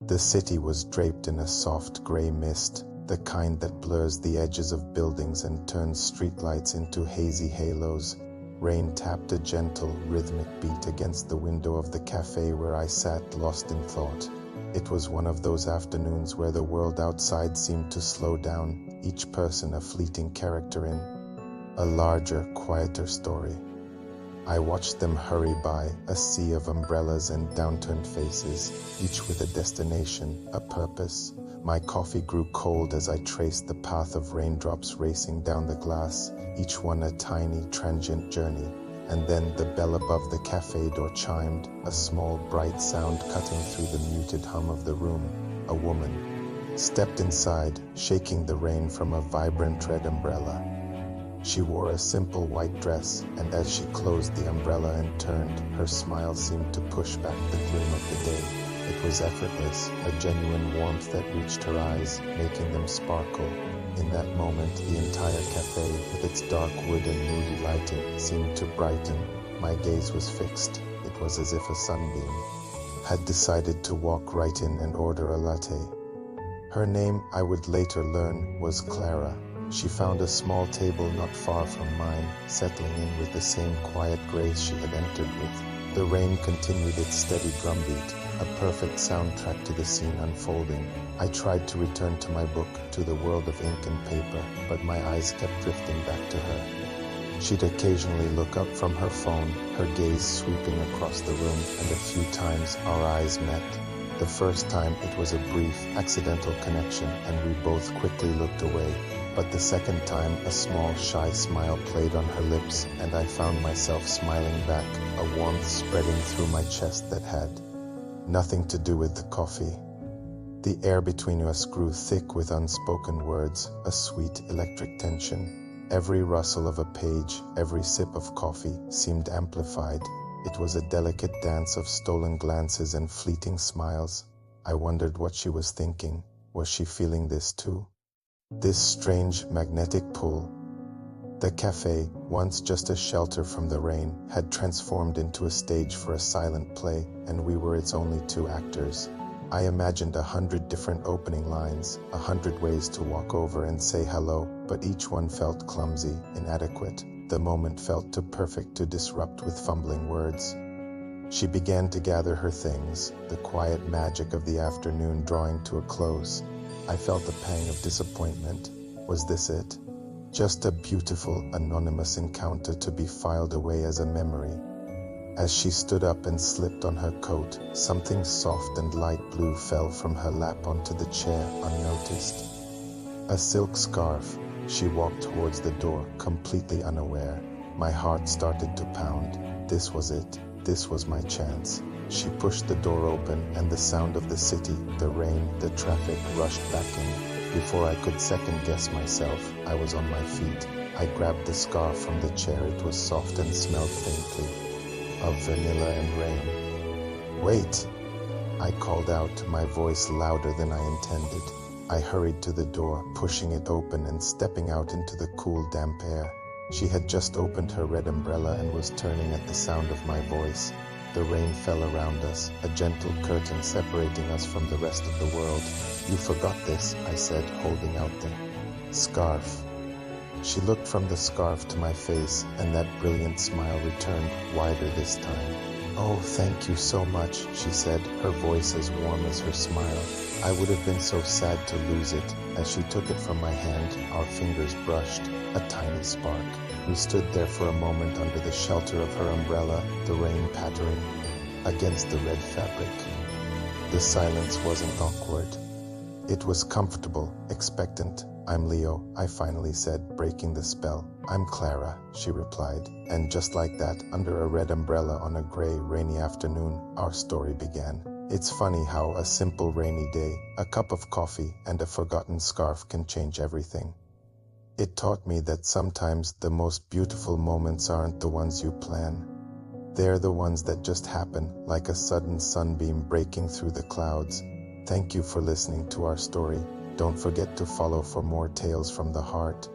The city was draped in a soft gray mist, the kind that blurs the edges of buildings and turns streetlights into hazy halos. Rain tapped a gentle, rhythmic beat against the window of the cafe where I sat, lost in thought. It was one of those afternoons where the world outside seemed to slow down, each person a fleeting character in a larger, quieter story. I watched them hurry by, a sea of umbrellas and downturned faces, each with a destination, a purpose. My coffee grew cold as I traced the path of raindrops racing down the glass, each one a tiny, transient journey. And then the bell above the cafe door chimed, a small, bright sound cutting through the muted hum of the room. A woman stepped inside, shaking the rain from a vibrant red umbrella. She wore a simple white dress, and as she closed the umbrella and turned, her smile seemed to push back the gloom of the day. It was effortless, a genuine warmth that reached her eyes, making them sparkle. In that moment, the entire cafe, with its dark wood and moody lighting, seemed to brighten. My gaze was fixed. It was as if a sunbeam had decided to walk right in and order a latte. Her name, I would later learn, was Clara. She found a small table not far from mine, settling in with the same quiet grace she had entered with. The rain continued its steady drumbeat, a perfect soundtrack to the scene unfolding. I tried to return to my book, to the world of ink and paper, but my eyes kept drifting back to her. She'd occasionally look up from her phone, her gaze sweeping across the room, and a few times our eyes met. The first time it was a brief, accidental connection, and we both quickly looked away. But the second time, a small, shy smile played on her lips, and I found myself smiling back, a warmth spreading through my chest that had nothing to do with the coffee. The air between us grew thick with unspoken words, a sweet electric tension. Every rustle of a page, every sip of coffee seemed amplified. It was a delicate dance of stolen glances and fleeting smiles. I wondered what she was thinking. Was she feeling this too? This strange magnetic pull. The cafe, once just a shelter from the rain, had transformed into a stage for a silent play, and we were its only two actors. I imagined 100 different opening lines, 100 ways to walk over and say hello, but each one felt clumsy, inadequate. The moment felt too perfect to disrupt with fumbling words. She began to gather her things, the quiet magic of the afternoon drawing to a close. I felt a pang of disappointment. Was this it? Just a beautiful, anonymous encounter to be filed away as a memory. As she stood up and slipped on her coat, something soft and light blue fell from her lap onto the chair, unnoticed. A silk scarf. She walked towards the door, completely unaware. My heart started to pound. This was it. This was my chance. She pushed the door open, and the sound of the city, the rain, the traffic rushed back in. Before I could second-guess myself, I was on my feet. I grabbed the scarf from the chair. It was soft and smelled faintly of vanilla and rain. "Wait!" I called out, my voice louder than I intended. I hurried to the door, pushing it open and stepping out into the cool, damp air. She had just opened her red umbrella and was turning at the sound of my voice. The rain fell around us, a gentle curtain separating us from the rest of the world. "You forgot this," I said, holding out the scarf. She looked from the scarf to my face, and that brilliant smile returned, wider this time. "Oh, thank you so much," she said, her voice as warm as her smile. I would have been so sad to lose it. As she took it from my hand, our fingers brushed, a tiny spark. We stood there for a moment under the shelter of her umbrella, the rain pattering against the red fabric. The silence wasn't awkward. It was comfortable, expectant. "I'm Leo," I finally said, breaking the spell. "I'm Clara," she replied. And just like that, under a red umbrella on a gray, rainy afternoon, our story began. It's funny how a simple rainy day, a cup of coffee, and a forgotten scarf can change everything. It taught me that sometimes the most beautiful moments aren't the ones you plan. They're the ones that just happen, like a sudden sunbeam breaking through the clouds. Thank you for listening to our story. Don't forget to follow for more tales from the heart.